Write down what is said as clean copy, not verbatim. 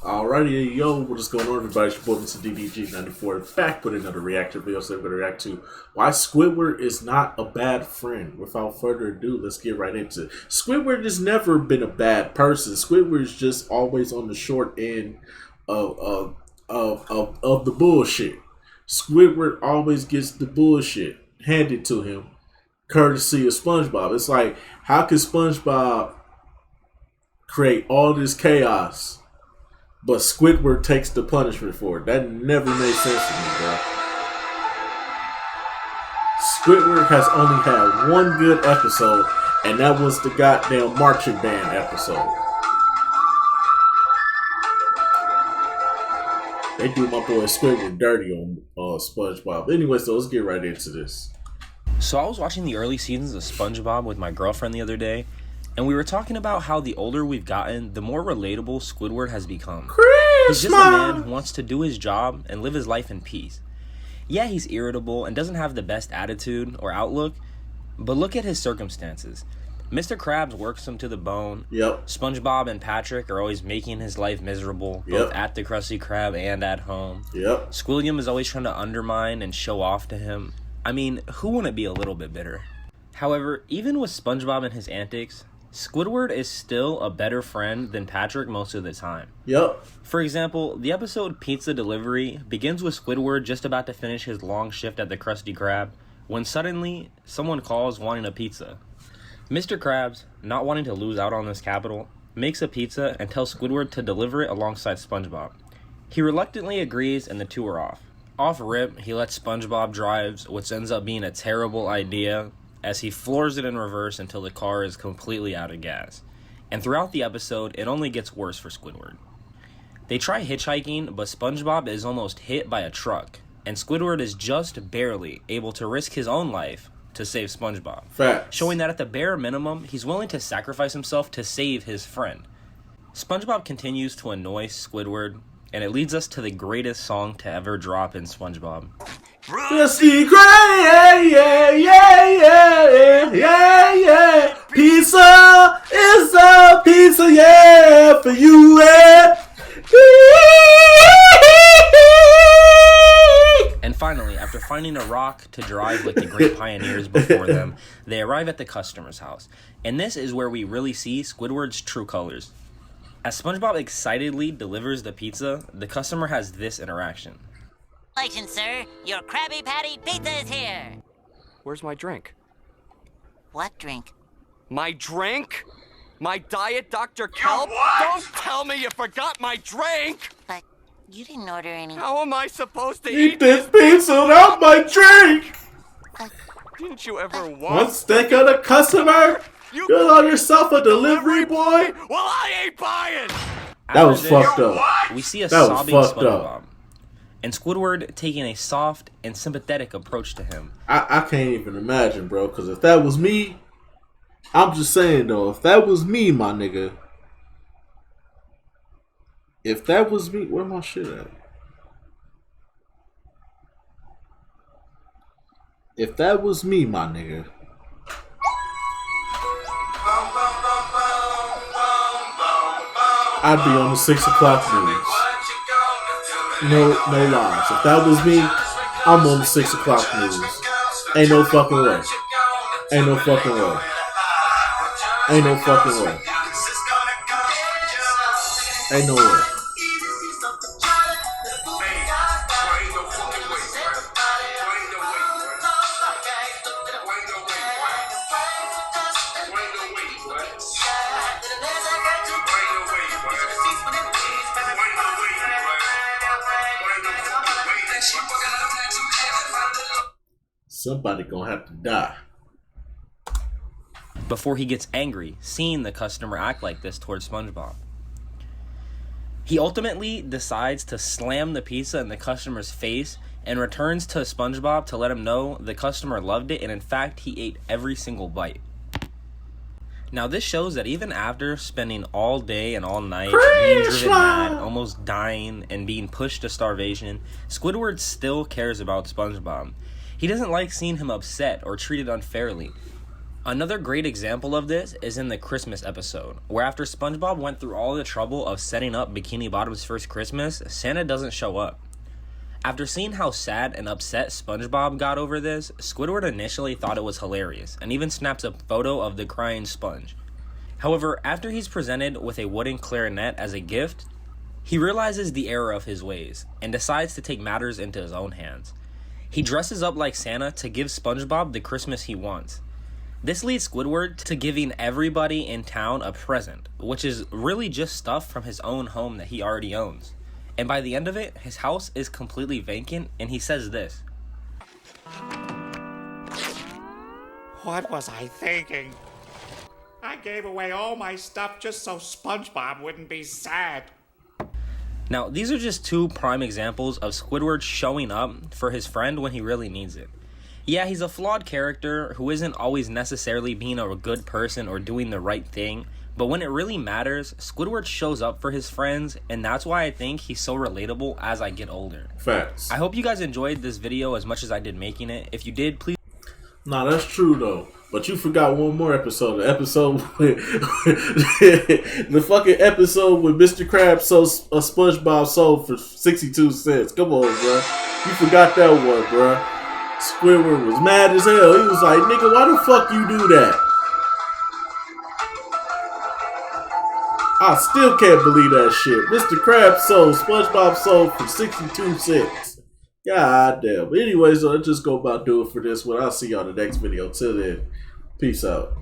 Alrighty, yo, what is going on, everybody? It's your boy, Mr. DDG94, back with another reaction video. So we're going to react to why Squidward is not a bad friend. Without further ado, let's get right into it. Squidward has never been a bad person. Squidward is just always on the short end of the bullshit. Squidward always gets the bullshit handed to him, courtesy of SpongeBob. It's like, how can SpongeBob create all this chaos, but Squidward takes the punishment for it? That never made sense to me, bro. Squidward has only had one good episode, and that was the goddamn marching band episode. They do my boy Squidward dirty on SpongeBob. Anyway, so let's get right into this. So I was watching the early seasons of SpongeBob with my girlfriend the other day, and we were talking about how the older we've gotten, the more relatable Squidward has become. He's just a man who wants to do his job and live his life in peace. Yeah, he's irritable and doesn't have the best attitude or outlook, but look at his circumstances. Mr. Krabs works him to the bone. Yep. SpongeBob and Patrick are always making his life miserable, both at the Krusty Krab and at home. Yep. Squilliam is always trying to undermine and show off to him. I mean, who wouldn't be a little bit bitter? However, even with SpongeBob and his antics, Squidward is still a better friend than Patrick most of the time. Yep. For example, the episode Pizza Delivery begins with Squidward just about to finish his long shift at the Krusty Krab when suddenly someone calls wanting a pizza. Mr. Krabs, not wanting to lose out on this capital, makes a pizza and tells Squidward to deliver it alongside SpongeBob. He reluctantly agrees and the two are off. Off rip, he lets SpongeBob drive, which ends up being a terrible idea, as he floors it in reverse until the car is completely out of gas. And throughout the episode, it only gets worse for Squidward. They try hitchhiking, but SpongeBob is almost hit by a truck, and Squidward is just barely able to risk his own life to save SpongeBob. Facts. Showing that at the bare minimum, he's willing to sacrifice himself to save his friend. SpongeBob continues to annoy Squidward, and it leads us to the greatest song to ever drop in SpongeBob. Krusty Krab, yeah, yeah, yeah, yeah, yeah. Pizza is a pizza, yeah, for you, yeah. And finally, after finding a rock to drive like the great pioneers before them, they arrive at the customer's house. And this is where we really see Squidward's true colors. As SpongeBob excitedly delivers the pizza, the customer has this interaction. Congratulations, sir. Your Krabby Patty pizza is here. Where's my drink? What drink? My drink? My Diet Dr. Kelp? Don't tell me you forgot my drink! But you didn't order any. How am I supposed to Eat eat this pizza without my drink. Didn't you ever One want? stick of the customer. You got yourself a delivery boy. Well, I ain't buying! That was After this, fucked up. We see a That was sobbing fucked SpongeBob, up. and Squidward taking a soft and sympathetic approach to him. I can't even imagine, bro. Because if that was me, I'm just saying though, if that was me, my nigga. If that was me, where my shit at? If that was me, my nigga. I'd be on the 6 o'clock news. No lies. If that was me, I'm on the 6 o'clock news. Ain't no fucking way. Ain't no fucking way. Ain't no fucking way. Ain't no way. Somebody gonna have to die. Before he gets angry, seeing the customer act like this towards SpongeBob. He ultimately decides to slam the pizza in the customer's face and returns to SpongeBob to let him know the customer loved it and in fact he ate every single bite. Now this shows that even after spending all day and all night being driven mad, almost dying, and being pushed to starvation, Squidward still cares about SpongeBob. He doesn't like seeing him upset or treated unfairly. Another great example of this is in the Christmas episode, where after SpongeBob went through all the trouble of setting up Bikini Bottom's first Christmas, Santa doesn't show up. After seeing how sad and upset SpongeBob got over this, Squidward initially thought it was hilarious, and even snaps a photo of the crying sponge. However, after he's presented with a wooden clarinet as a gift, he realizes the error of his ways, and decides to take matters into his own hands. He dresses up like Santa to give SpongeBob the Christmas he wants. This leads Squidward to giving everybody in town a present, which is really just stuff from his own home that he already owns. And by the end of it, his house is completely vacant, and he says this. What was I thinking? I gave away all my stuff just so SpongeBob wouldn't be sad. Now, these are just two prime examples of Squidward showing up for his friend when he really needs it. Yeah, he's a flawed character who isn't always necessarily being a good person or doing the right thing, but when it really matters, Squidward shows up for his friends, and that's why I think he's so relatable as I get older. Facts. I hope you guys enjoyed this video as much as I did making it. If you did, please... Nah, that's true though. But you forgot one more episode. The episode with the fucking episode with Mr. Krabs sold a SpongeBob sold for 62 cents. Come on, bro. You forgot that one, bro. Squidward was mad as hell. He was like, nigga, why the fuck you do that? I still can't believe that shit. Mr. Krabs sold SpongeBob sold for 62 cents. God damn. But anyways, so let's just go about doing for this one. I'll see y'all in the next video. Till then, peace out.